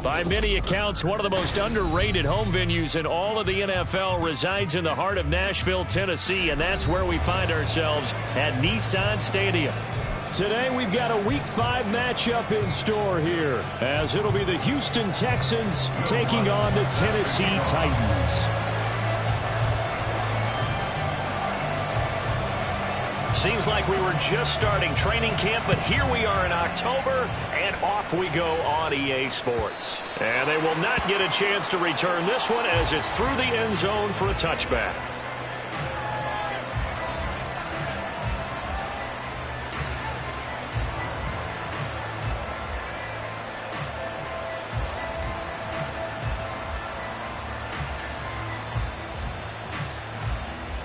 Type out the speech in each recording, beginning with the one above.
By many accounts, one of the most underrated home venues in all of the NFL resides in the heart of Nashville, Tennessee, and that's where we find ourselves at Nissan Stadium. Today we've got a Week 5 matchup in store here, as it'll be the Houston Texans taking on the Tennessee Titans. Seems like we were just starting training camp, but here we are in October, and off we go on EA Sports. And they will not get a chance to return this one as it's through the end zone for a touchback.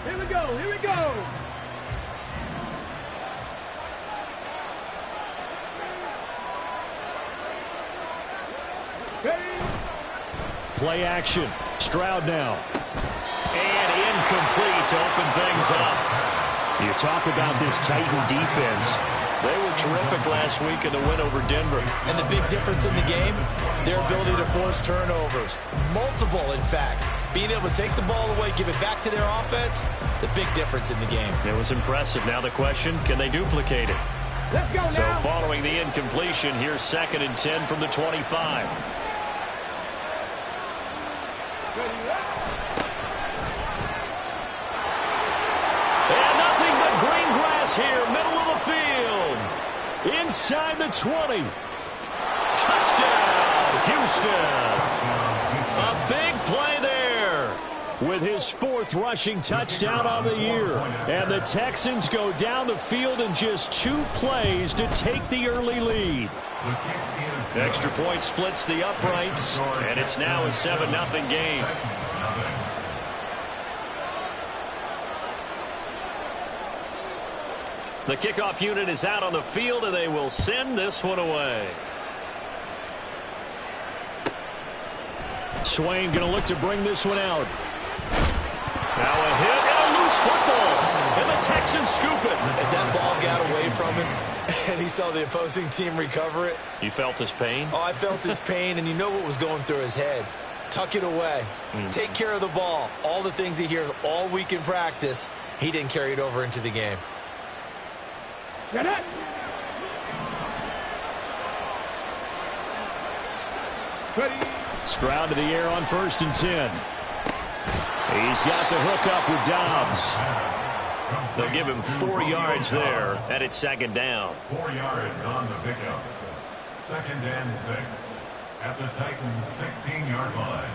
Here we go, here we go. Play action. Stroud now. And incomplete to open things up. You talk about this Titan defense. They were terrific last week in the win over Denver. And the big difference in the game, their ability to force turnovers. Multiple, in fact. Being able to take the ball away, give it back to their offense, the big difference in the game. It was impressive. Now the question, can they duplicate it? Let's go now. So following the incompletion, here's 2nd and 10 from the 25. And nothing but green grass here, middle of the field. Inside the 20. Touchdown, Houston. A big play there with his 4th rushing touchdown on the year. And the Texans go down the field in just 2 plays to take the early lead. Extra point splits the uprights, and it's now a 7-0 game. The kickoff unit is out on the field, and they will send this one away. Swain going to look to bring this one out. Now a hit and a loose football. And the Texans scoop it. As that ball got away from him and he saw the opposing team recover it. You felt his pain? Oh, I felt his pain, and you know what was going through his head. Tuck it away. Take care of the ball. All the things he hears all week in practice, he didn't carry it over into the game. Get it. Ready. Stroud to the air on 1st and 10. He's got the hook up with Dobbs. They'll give him 4 yards there, and it's 2nd down. 4 yards on the pickup. 2nd and 6 at the Titans' 16-yard line.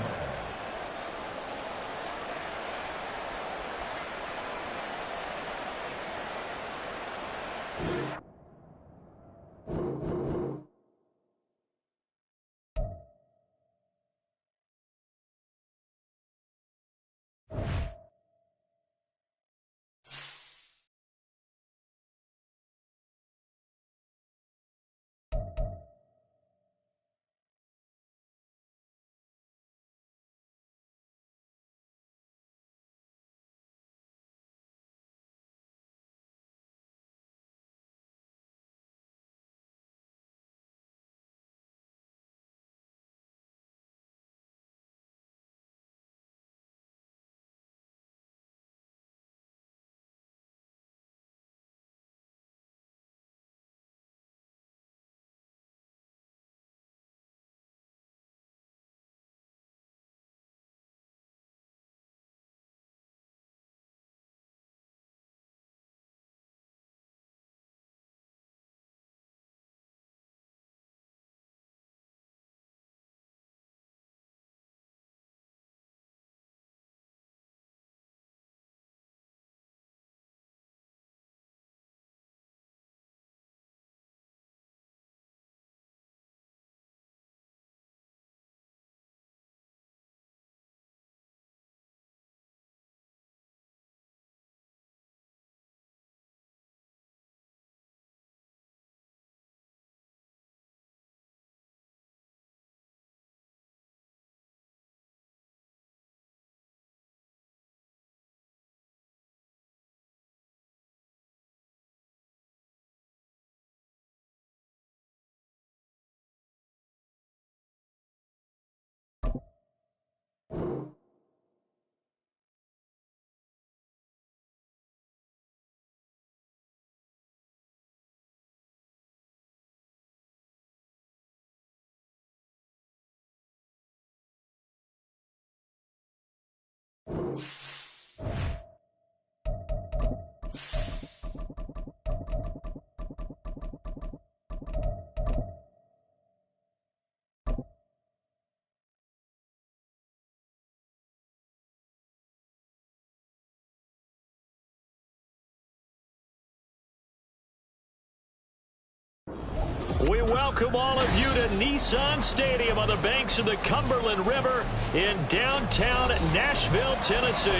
We welcome all of you to Nissan Stadium on the banks of the Cumberland River in downtown Nashville, Tennessee.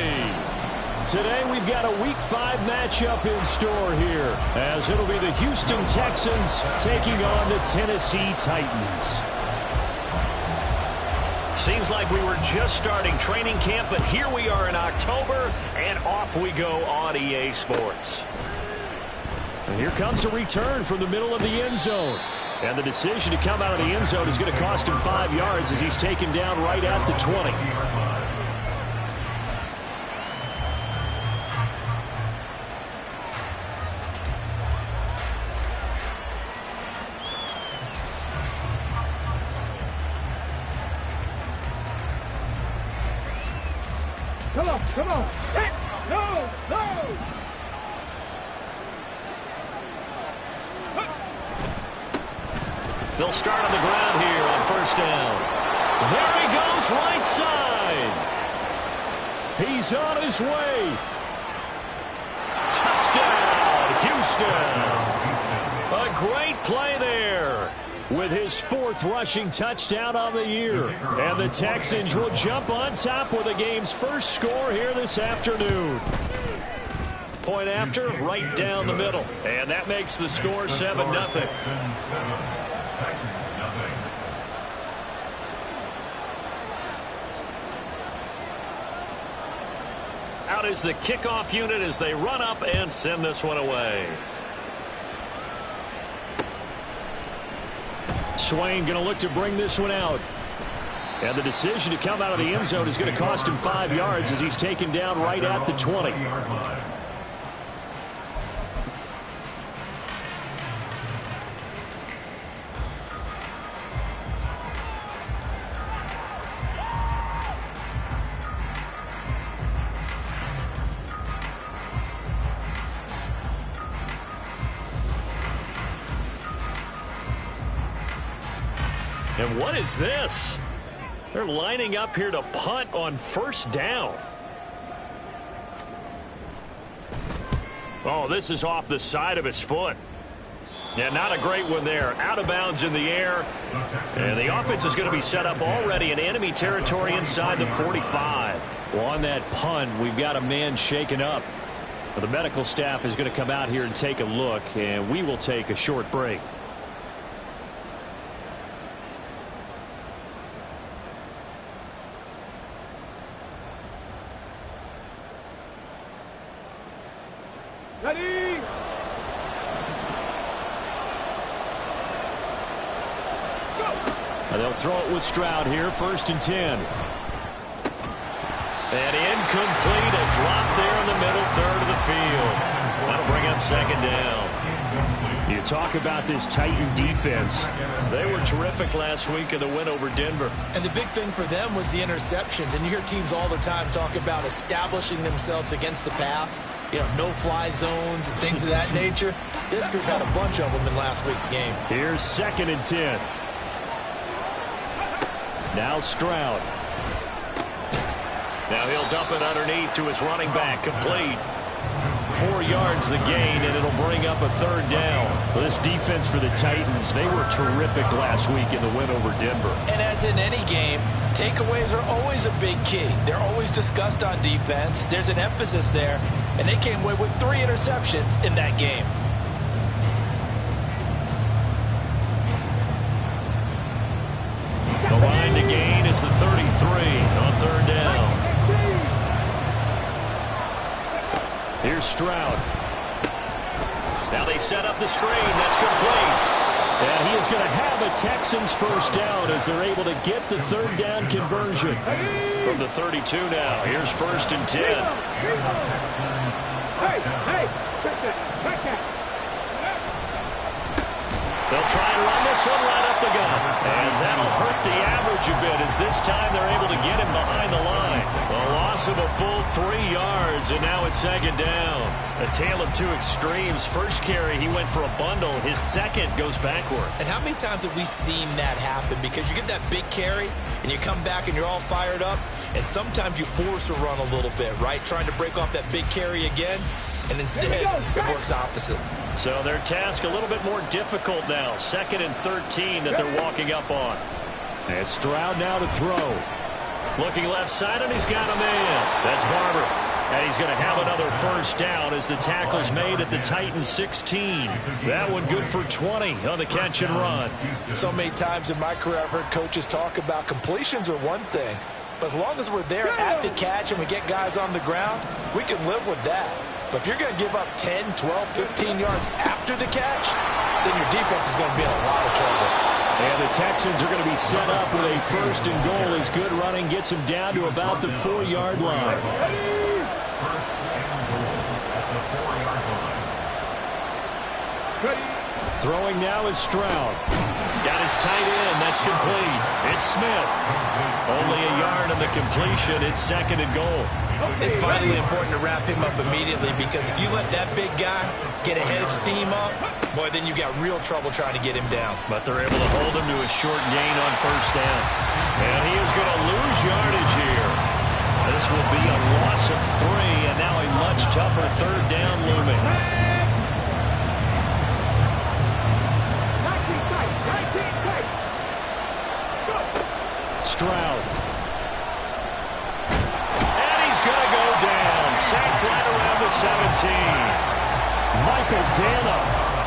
Today we've got a Week 5 matchup in store here, as it'll be the Houston Texans taking on the Tennessee Titans. Seems like we were just starting training camp, but here we are in October, and off we go on EA Sports. And here comes a return from the middle of the end zone. And the decision to come out of the end zone is going to cost him 5 yards as he's taken down right at the 20. Come on, come on. Hey, no, no. They'll start on the ground here on first down. There he goes, right side. He's on his way. Touchdown, Houston. A great play there with his 4th rushing touchdown on the year. And the Texans will jump on top with the game's first score here this afternoon. Point after, right down the middle. And that makes the score 7-0. Out is the kickoff unit as they run up and send this one away. Swain going to look to bring this one out. And the decision to come out of the end zone is going to cost him 5 yards as he's taken down right at the 20. And what is this? They're lining up here to punt on first down. Oh, this is off the side of his foot. Yeah, not a great one there. Out of bounds in the air. And the offense is going to be set up already in enemy territory inside the 45. Well, on that punt, we've got a man shaken up. Well, the medical staff is going to come out here and take a look, and we will take a short break. Ready? Let's go. And they'll throw it with Stroud here, 1st and 10. And incomplete, a drop there in the middle third of the field. That'll bring up 2nd down. You talk about this Titan defense. They were terrific last week in the win over Denver. And the big thing for them was the interceptions. And you hear teams all the time talk about establishing themselves against the pass. You know, no-fly zones and things of that nature. This group had a bunch of them in last week's game. Here's 2nd and 10. Now Stroud. Now he'll dump it underneath to his running back, complete. 4 yards the gain, and it'll bring up a 3rd down. Well, this defense for the Titans, they were terrific last week in the win over Denver. And as in any game, takeaways are always a big key. They're always discussed on defense. There's an emphasis there, and they came away with 3 interceptions in that game. The line to gain is the 33 on 3rd down. Here's Stroud. Now they set up the screen. That's complete. And he is going to have a Texans first down as they're able to get the 3rd down conversion. From the 32 now. Here's 1st and 10. Hey, check that. They'll try and run this one right up the gut. And that'll hurt the average a bit as this time they're able to get him behind the line. A loss him a full 3 yards, and now it's second down. A tale of two extremes. First carry, he went for a bundle. His second goes backward. And how many times have we seen that happen? Because you get that big carry, and you come back and you're all fired up, and sometimes you force a run a little bit, right? Trying to break off that big carry again, and instead it works opposite. So their task a little bit more difficult now. 2nd and 13 that they're walking up on. And Stroud now to throw. Looking left side, and he's got a man. That's Barber. And he's going to have another first down as the tackle's made at the Titans 16. That one good for 20 on the catch and run. So many times in my career I've heard coaches talk about completions are one thing, but as long as we're there at the catch and we get guys on the ground, we can live with that. But if you're going to give up 10, 12, 15 yards after the catch, then your defense is going to be in a lot of trouble. And the Texans are going to be set up with a 1st and goal as good running gets them down to about the 4-yard line. 1st and goal at the 4-yard line. Throwing now is Stroud. Got his tight end. That's complete. It's Smith. Only a yard on the completion. It's 2nd and goal. It's vitally important to wrap him up immediately, because if you let that big guy get a head of steam up, boy, then you got real trouble trying to get him down. But they're able to hold him to a short gain on 1st down. And he is going to lose yardage here. This will be a loss of 3, and now a much tougher 3rd down looming. Stroud. And he's going to go down. Sacked right around the 17. Michael Dana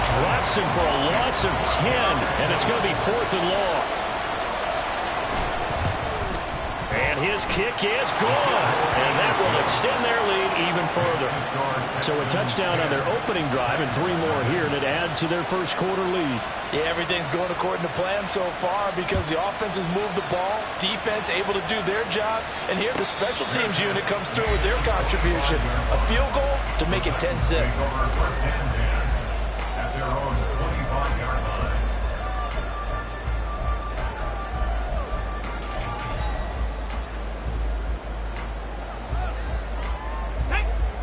drops him for a loss of 10, and it's going to be 4th and long. And his kick is good, and that will extend their lead even further. So a touchdown on their opening drive and 3 more here, and it adds to their 1st quarter lead. Yeah, everything's going according to plan so far because the offense has moved the ball, defense able to do their job, and here the special teams unit comes through with their contribution. A field goal to make it 10-zip. Take over 1st and 10 at their own 25-yard line.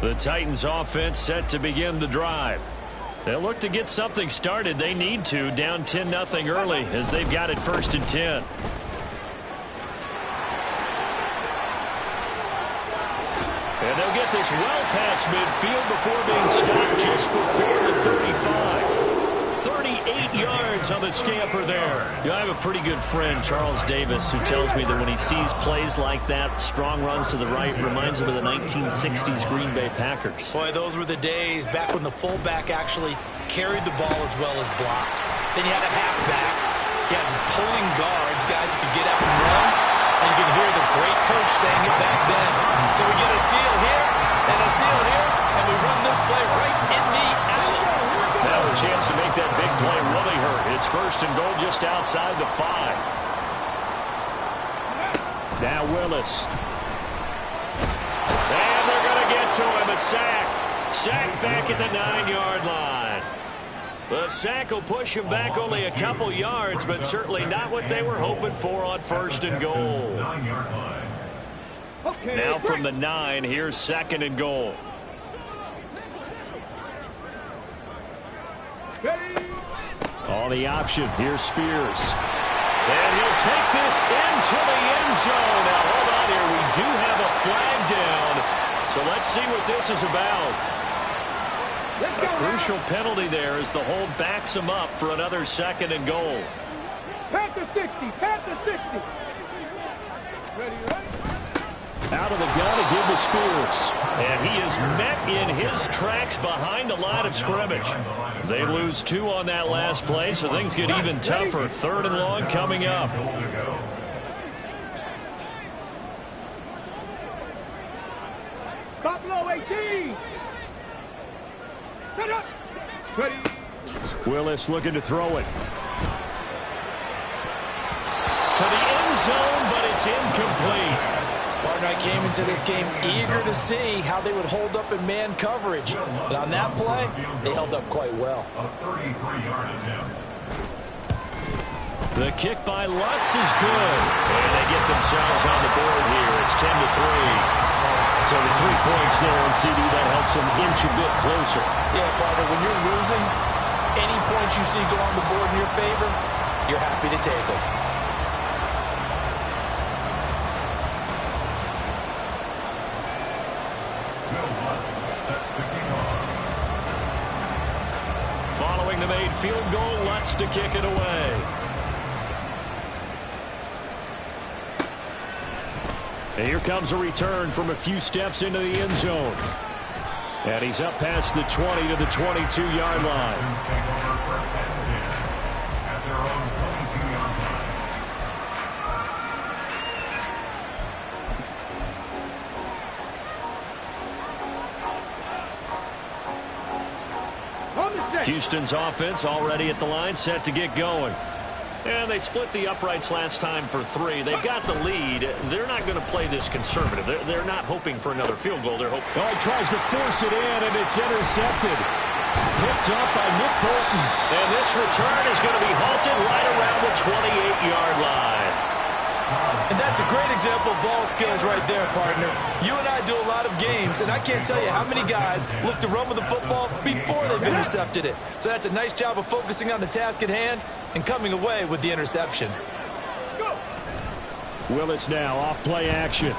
The Titans offense set to begin the drive. They'll look to get something started. They need to, down 10-0 early as they've got it 1st and 10. And they'll get this well past midfield before being stopped just before the 35. 38 yards on the scamper there. You know, I have a pretty good friend, Charles Davis, who tells me that when he sees plays like that, strong runs to the right, reminds him of the 1960s Green Bay Packers. Boy, those were the days back when the fullback actually carried the ball as well as blocked. Then you had a halfback. You had pulling guards, guys who could get out and run. And you can hear the great coach saying it back then. So we get a seal here and a seal here, and we run this play right in the alley. Now a chance to make that big play really hurt. It's 1st and goal just outside the 5. Now Willis. And they're going to get to him. A sack. Sack back at the 9-yard line. The sack will push him back only a couple yards, but certainly not what they were hoping for on 1st and goal. 9-yard line. Now from the 9, here's 2nd and goal. On the option, here's Spears. And he'll take this into the end zone. Now, hold on here. We do have a flag down. So let's see what this is about. A crucial penalty there as the hold backs him up for another 2nd and goal. Pat the 60. Pat the 60. Ready? Out of the gun to give to Spears. And he is met in his tracks behind the line of scrimmage. They lose 2 on that last play, so things get even tougher. 3rd and long coming up. Buffalo 18. Set up. Ready. Willis looking to throw it. To the end zone, but it's incomplete. Partner, I came into this game eager to see how they would hold up in man coverage. But on that play, they held up quite well. A 33-yard attempt. The kick by Lutz is good. And they get themselves on the board here. It's 10-3. So the 3 points there, and CD, that helps them inch a bit closer. Yeah, partner, when you're losing, any points you see go on the board in your favor, you're happy to take them. Following the made field goal, Lutz to kick it away. And here comes a return from a few steps into the end zone. And he's up past the 20 to the 22-yard line. At their own 22-yard line. Houston's offense already at the line, set to get going. And they split the uprights last time for 3. They've got the lead. They're not going to play this conservative. They're not hoping for another field goal. They're hoping. Oh, he tries to force it in, and it's intercepted. Picked up by Nick Bolton. And this return is going to be halted right around the 28-yard line. And that's a great example of ball skills right there, partner. You and I do a lot of games, and I can't tell you how many guys look to run with the football before they've intercepted it. So that's a nice job of focusing on the task at hand and coming away with the interception. Willis now off play action.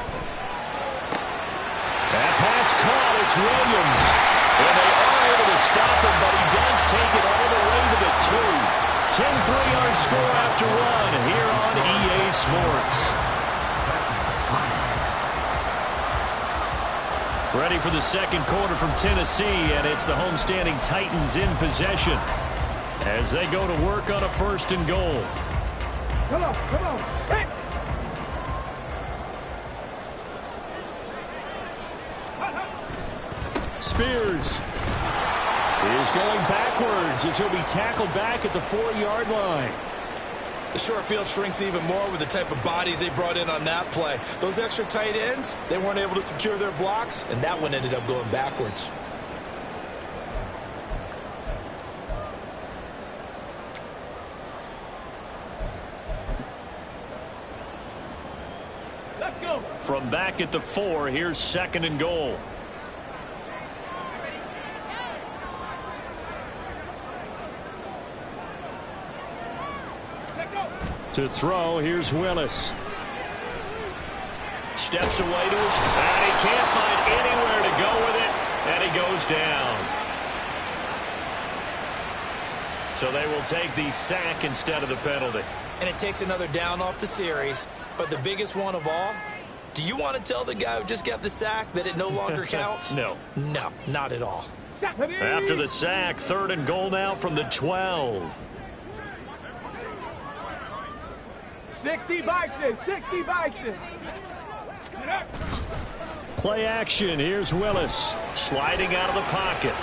That pass caught. It's Williams. And they are able to stop him, but he does take it all the way to the 2. 10-3-yard score after 1 here on EA Sports. Ready for the second quarter from Tennessee, and it's the homestanding Titans in possession as they go to work on a 1st and goal. Come on, come on. Hey. Spears is going backwards as he'll be tackled back at the 4-yard line. The short field shrinks even more with the type of bodies they brought in on that play. Those extra tight ends, they weren't able to secure their blocks, and that one ended up going backwards. Let's go. From back at the 4, here's 2nd and goal. To throw, here's Willis. Steps away to his, and he can't find anywhere to go with it, and he goes down. So they will take the sack instead of the penalty. And it takes another down off the series, but the biggest one of all, do you want to tell the guy who just got the sack that it no longer counts? No. No, not at all. After the sack, 3rd and goal now from the 12. 60 Bison, 60 Bison. Play action. Here's Willis sliding out of the pocket.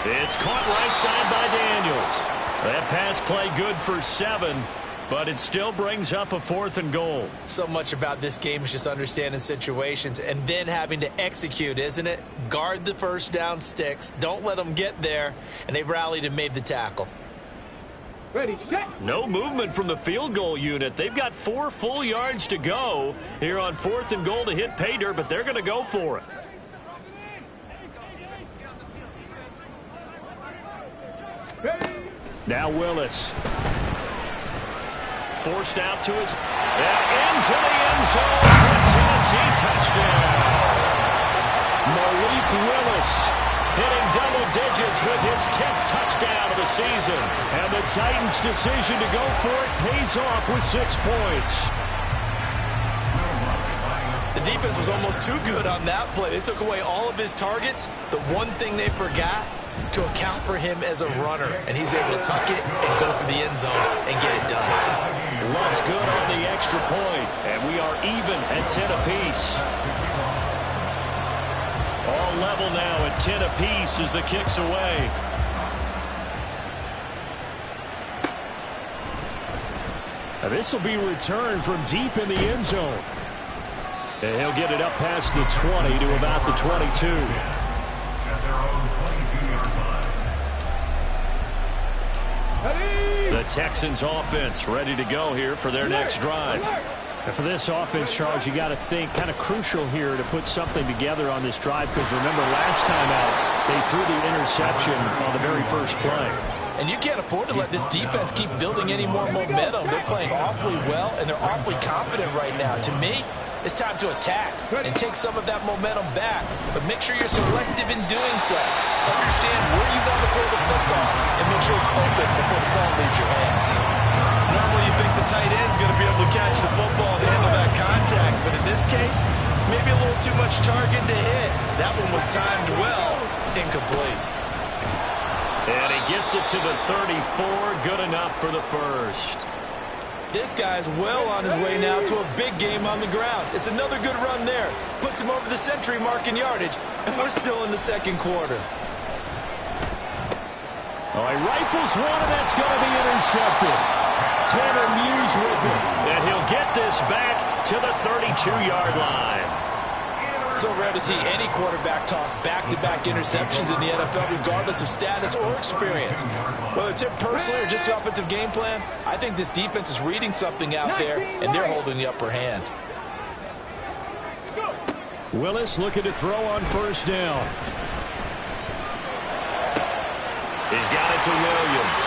It's caught right side by Daniels. That pass play good for 7, but it still brings up a 4th and goal. So much about this game is just understanding situations and then having to execute, isn't it? Guard the first down sticks. Don't let them get there, and they rallied and made the tackle. Ready, set. No movement from the field goal unit. They've got 4 full yards to go here on 4th and goal to hit pay dirt, but they're going to go for it. Ready. Now Willis. Forced out to his, and into the end zone for a Tennessee touchdown. Malik Willis hitting double digits with his 10th touchdown of the season. And the Titans' decision to go for it pays off with 6 points. The defense was almost too good on that play. They took away all of his targets. The one thing they forgot, to account for him as a runner. And he's able to tuck it and go for the end zone and get it done. Lutz good on the extra point. And we are even at 10 apiece. All level now at 10 apiece as the kick's away. Now this will be returned from deep in the end zone. And he'll get it up past the 20 to about the 22. At their own 22-yard line. The Texans offense ready to go here for their next drive. And for this offense, Charles, you got to think kind of crucial here to put something together on this drive, because remember last time out they threw the interception on the very first play. And you can't afford to let this defense keep building any more momentum. They're playing awfully well, and they're awfully confident right now. To me, it's time to attack and take some of that momentum back. But make sure you're selective in doing so. Understand where you want to throw the football, and make sure it's open before the ball leaves your hands. Normally you think the tight end's going to be able to catch the football and handle that contact, but in this case, maybe a little too much target to hit. That one was timed well, incomplete. And he gets it to the 34, good enough for the first. This guy's well on his way now to a big game on the ground. It's another good run there. Puts him over the century mark in yardage, and we're still in the second quarter. Oh, he rifles one, and that's going to be intercepted. Tanner Muse with it. And he'll get this back to the 32-yard line. So rare to see any quarterback toss back-to-back interceptions in the NFL, regardless of status or experience. Whether it's him personally or just the offensive game plan, I think this defense is reading something out there, and they're holding the upper hand. Willis looking to throw on first down. He's got it to Williams.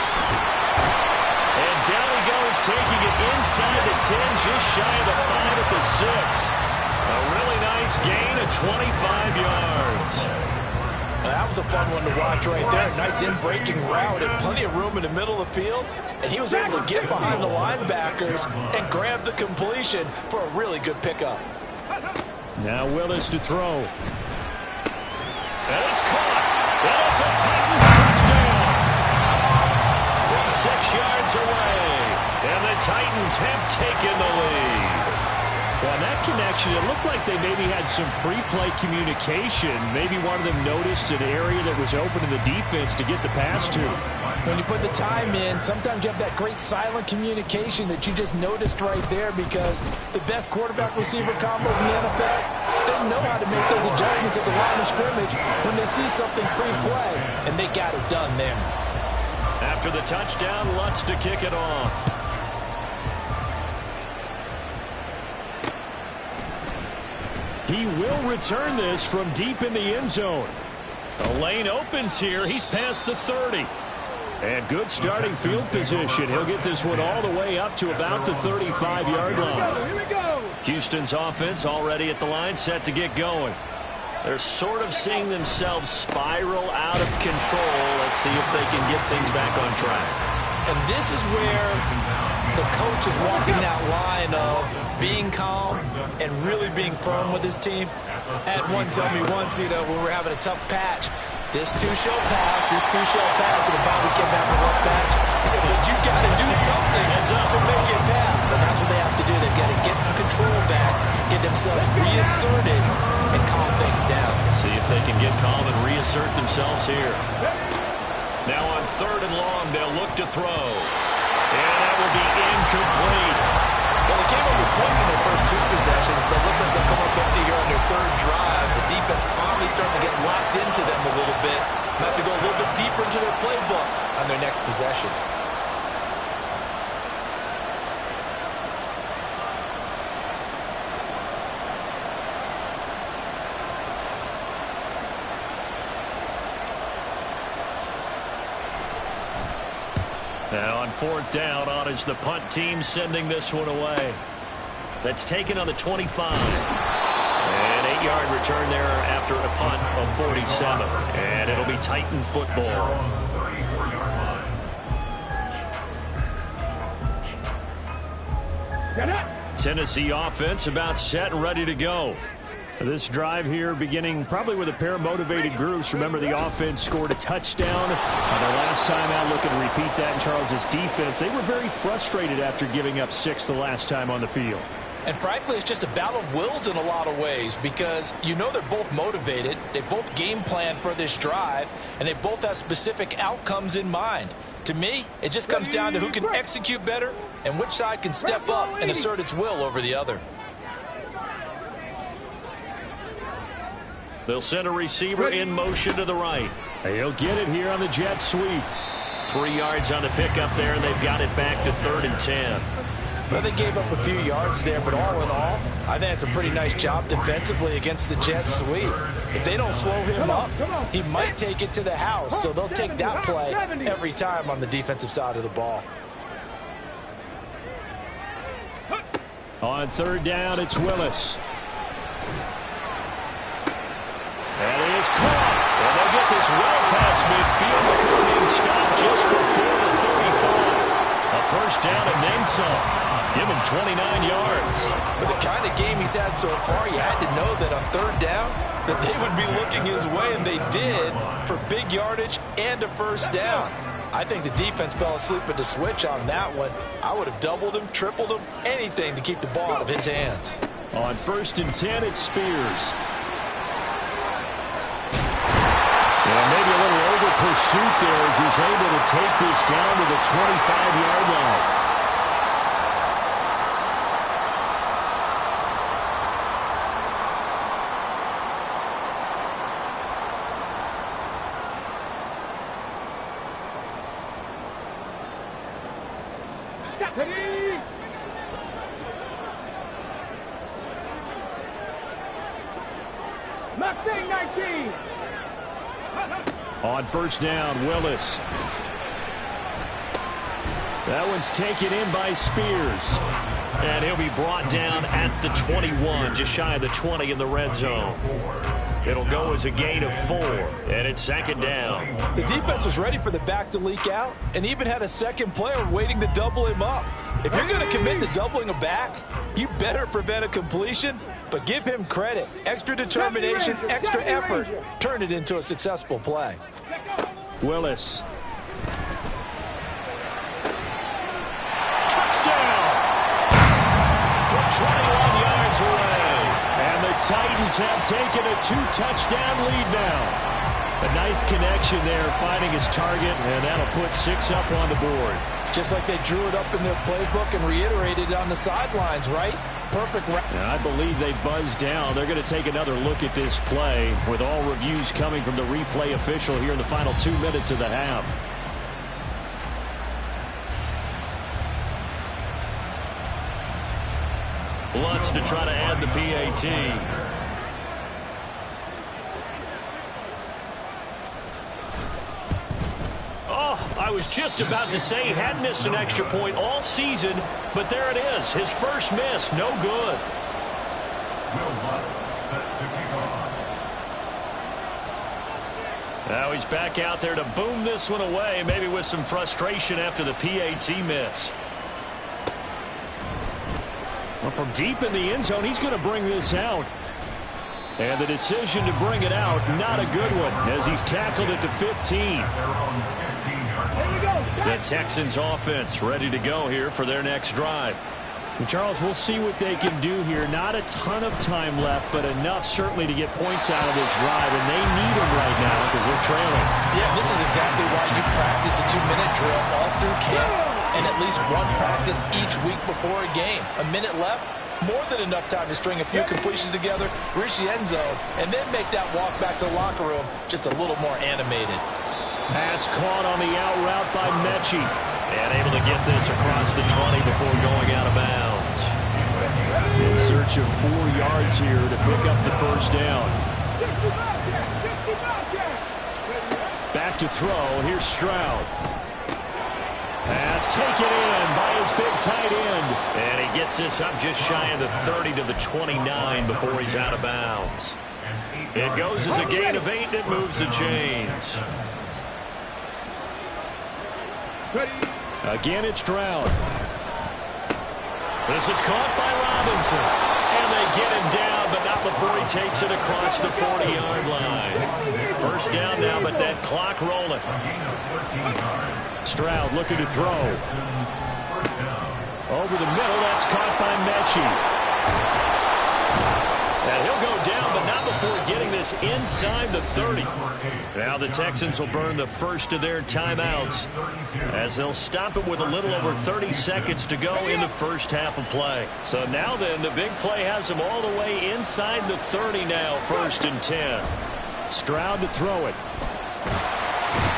And down he goes, taking it inside the 10, just shy of the 5 at the 6. A really nice gain of 25 yards. Now, that was a fun one to watch right there. Nice in-breaking route and plenty of room in the middle of the field. And he was able to get behind the linebackers and grab the completion for a really good pickup. Now Willis to throw. And it's caught. And it's a Titans touchdown. From 6 yards away. And the Titans have taken the lead. Well, in that connection, it looked like they maybe had some pre-play communication. Maybe one of them noticed an area that was open in the defense to get the pass to. When you put the time in, sometimes you have that great silent communication that you just noticed right there, because the best quarterback-receiver combos in the NFL, they know how to make those adjustments at the line of scrimmage when they see something pre-play, and they got it done there. After the touchdown, Lutz to kick it off. He will return this from deep in the end zone. The lane opens here. He's past the 30. And good starting field position. He'll get this one all the way up to about the 35-yard line. Here we go. Houston's offense already at the line, set to get going. They're sort of seeing themselves spiral out of control. Let's see if they can get things back on track. And this is where the coach is walking that line of being calm and really being firm with his team. Had one tell me once, when we're having a tough patch, this too shall pass, this too shall pass, and if we came back with one patch, he said, but you got to do something to make it pass, and that's what they have to do. They've got to get some control back, get themselves reasserted, and calm things down. See if they can get calm and reassert themselves here. Now on 3rd and long, they'll look to throw. And that will be incomplete. Well, they came up with points in their first 2 possessions, but it looks like they'll come up empty here on their 3rd drive. The defense finally starting to get locked into them a little bit. They'll have to go a little bit deeper into their playbook on their next possession. Now on 4th down, on is the punt team sending this one away. That's taken on the 25. And 8-yard return there after a punt of 47. And it'll be Titan football. Tennessee offense about set and ready to go. This drive here beginning probably with a pair of motivated groups. Remember, the offense scored a touchdown their last time out. Looking to repeat that in Charles's defense. They were very frustrated after giving up 6 the last time on the field. And frankly, it's just a battle of wills in a lot of ways, because they're both motivated. They both game plan for this drive, and they both have specific outcomes in mind. To me, it just comes down to who can execute better and which side can step up and assert its will over the other. They'll send a receiver in motion to the right. He'll get it here on the jet sweep. 3 yards on the pickup there, and they've got it back to 3rd and 10. Well, they gave up a few yards there, but all in all, I think it's a pretty nice job defensively against the Jets sweep. If they don't slow him up, he might take it to the house, so they'll take that play every time on the defensive side of the ball. On third down, it's Willis. And he is caught. And they'll get this well past midfield before being stopped just before the 35. A first down and then some. Give him 29 yards. With the kind of game he's had so far, you had to know that on third down that they would be looking his way, and they did for big yardage and a first down. I think the defense fell asleep with the switch on that one. I would have doubled him, tripled him, anything to keep the ball out of his hands. On 1st and 10, it's Spears. And maybe a little over pursuit there as he's able to take this down to the 25-yard line. Mustang 19. On first down, Willis. That one's taken in by Spears. And he'll be brought down at the 21, just shy of the 20 in the red zone. It'll go as a gain of 4, and it's second down. The defense was ready for the back to leak out and even had a second player waiting to double him up. If you're going to commit to doubling a back, you better prevent a completion, but give him credit. Extra determination, extra effort, turn it into a successful play. Willis. Touchdown! From 21 yards away. And the Titans have taken a 2-touchdown lead now. A nice connection there, finding his target, and that'll put 6 up on the board. Just like they drew it up in their playbook and reiterated it on the sidelines, right? Perfect. And I believe they buzzed down. They're going to take another look at this play with all reviews coming from the replay official here in the final 2 minutes of the half. Lutz to try to add the PAT. I was just about to say he hadn't missed an extra point all season, but there it is. His first miss, no good. Now he's back out there to boom this one away, maybe with some frustration after the PAT miss. Well, from deep in the end zone, he's going to bring this out. And the decision to bring it out, not a good one, as he's tackled at the 15. The Texans offense ready to go here for their next drive. And Charles, we'll see what they can do here. Not a ton of time left, but enough certainly to get points out of this drive, and they need them right now because they're trailing. Yeah, this is exactly why you practice a 2-minute drill all through camp and at least one practice each week before a game. A minute left, more than enough time to string a few completions together, reach the end zone, and then make that walk back to the locker room just a little more animated. Pass caught on the out route by Mechie. And able to get this across the 20 before going out of bounds. In search of 4 yards here to pick up the first down. Back to throw. Here's Stroud. Pass taken in by his big tight end. And he gets this up just shy of the 30 to the 29 before he's out of bounds. It goes as a gain of 8, and it moves the chains. Again, it's Stroud. This is caught by Robinson. And they get him down, but not before he takes it across the 40-yard line. First down now, but that clock rolling. Stroud looking to throw. Over the middle, that's caught by Mechie. And he'll go down, but not before getting this inside the 30. Now the Texans will burn the first of their timeouts as they'll stop it with a little over 30 seconds to go in the first half of play. So now then, the big play has them all the way inside the 30 now, 1st and 10. Stroud to throw it.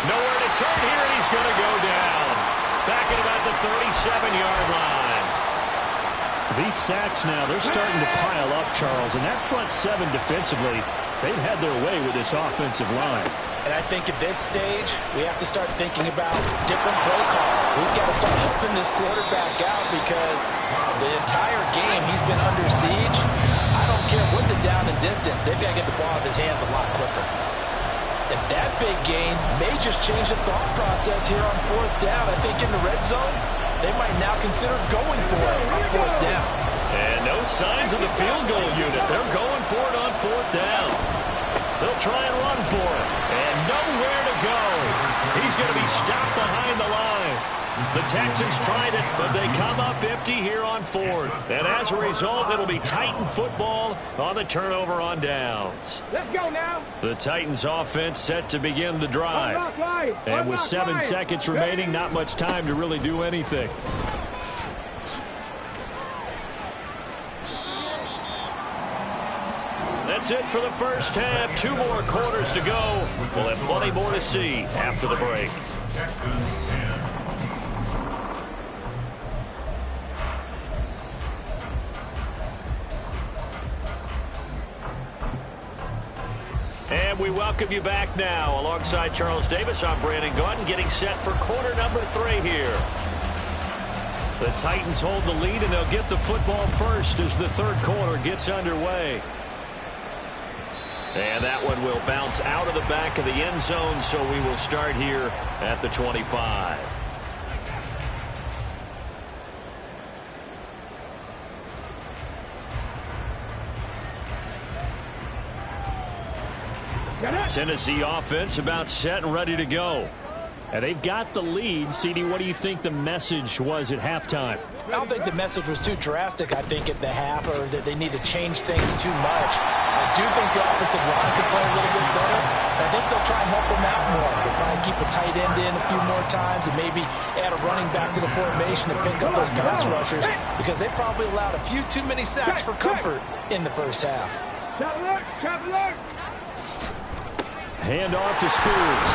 Nowhere to turn here, and he's going to go down. Back at about the 37-yard line. These sacks now, they're starting to pile up, Charles. And that front seven defensively, they've had their way with this offensive line. And I think at this stage, we have to start thinking about different play calls. We've got to start helping this quarterback out because the entire game he's been under siege. I don't care what the down and distance. They've got to get the ball out of his hands a lot quicker. And that big gain may just change the thought process here on fourth down. I think in the red zone, they might now consider going for it on fourth down. And no signs of the field goal unit. They're going for it on fourth down. They'll try and run for it. And nowhere to go. He's going to be stopped behind the line. The Texans tried it, but they come up empty here on fourth. And as a result, it'll be Titan football on the turnover on downs. Let's go now. The Titans offense set to begin the drive. And with 7 seconds remaining, not much time to really do anything. That's it for the first half. 2 more quarters to go. We'll have plenty more to see after the break. And we welcome you back now. Alongside Charles Davis, I'm Brandon Gaudin, getting set for quarter number 3 here. The Titans hold the lead, and they'll get the football first as the third quarter gets underway. And that one will bounce out of the back of the end zone, so we will start here at the 25. Tennessee offense about set and ready to go. And they've got the lead. CD, what do you think the message was at halftime? I don't think the message was too drastic, I think, at the half, or that they need to change things too much. I do think the offensive line could play a little bit better. I think they'll try and help them out more. They'll probably keep a tight end in a few more times and maybe add a running back to the formation to pick up those pass rushers because they probably allowed a few too many sacks for comfort in the first half. Hand off to Spears.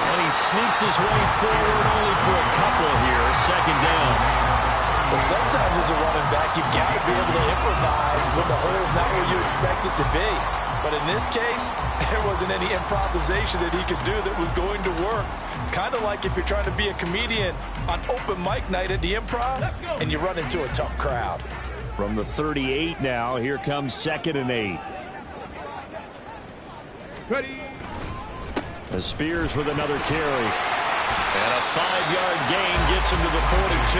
And he sneaks his way forward only for a couple here. Second down. But sometimes as a running back, you've got to be able to improvise when the hole's not where you expect it to be. But in this case, there wasn't any improvisation that he could do that was going to work. Kind of like if you're trying to be a comedian on open mic night at the Improv and you run into a tough crowd. From the 38 now, here comes 2nd and 8. Ready. Spears with another carry. And a 5-yard gain gets him to the 42.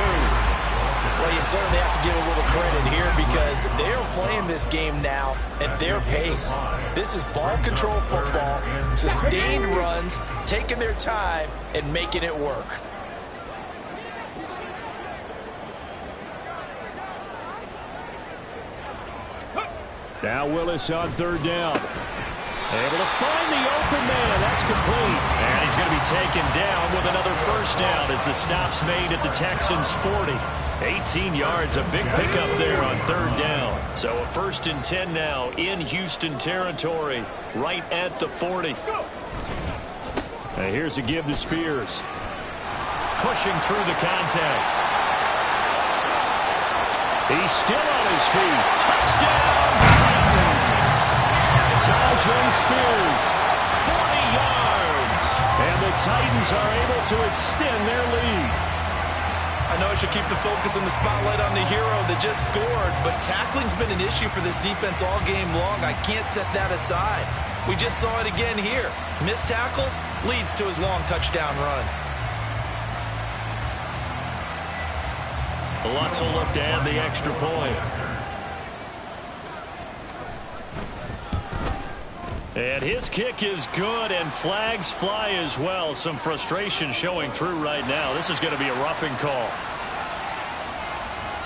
Well, you certainly have to give a little credit here because they're playing this game now at their pace. This is ball control football, sustained runs, taking their time and making it work. Now Willis on 3rd down. Able to find the open man. That's complete. And he's going to be taken down with another first down as the stop's made at the Texans' 40. 18 yards, a big pickup there on 3rd down. So a 1st and 10 now in Houston territory, right at the 40. And here's a give to Spears. Pushing through the contact. He's still on his feet. Touchdown! Tyjae Spears, 40 yards. And the Titans are able to extend their lead. I know I should keep the focus and the spotlight on the hero that just scored, but tackling's been an issue for this defense all game long. I can't set that aside. We just saw it again here. Missed tackles leads to his long touchdown run. Lutz will look to add the extra point. And his kick is good, and flags fly as well. Some frustration showing through right now. This is going to be a roughing call.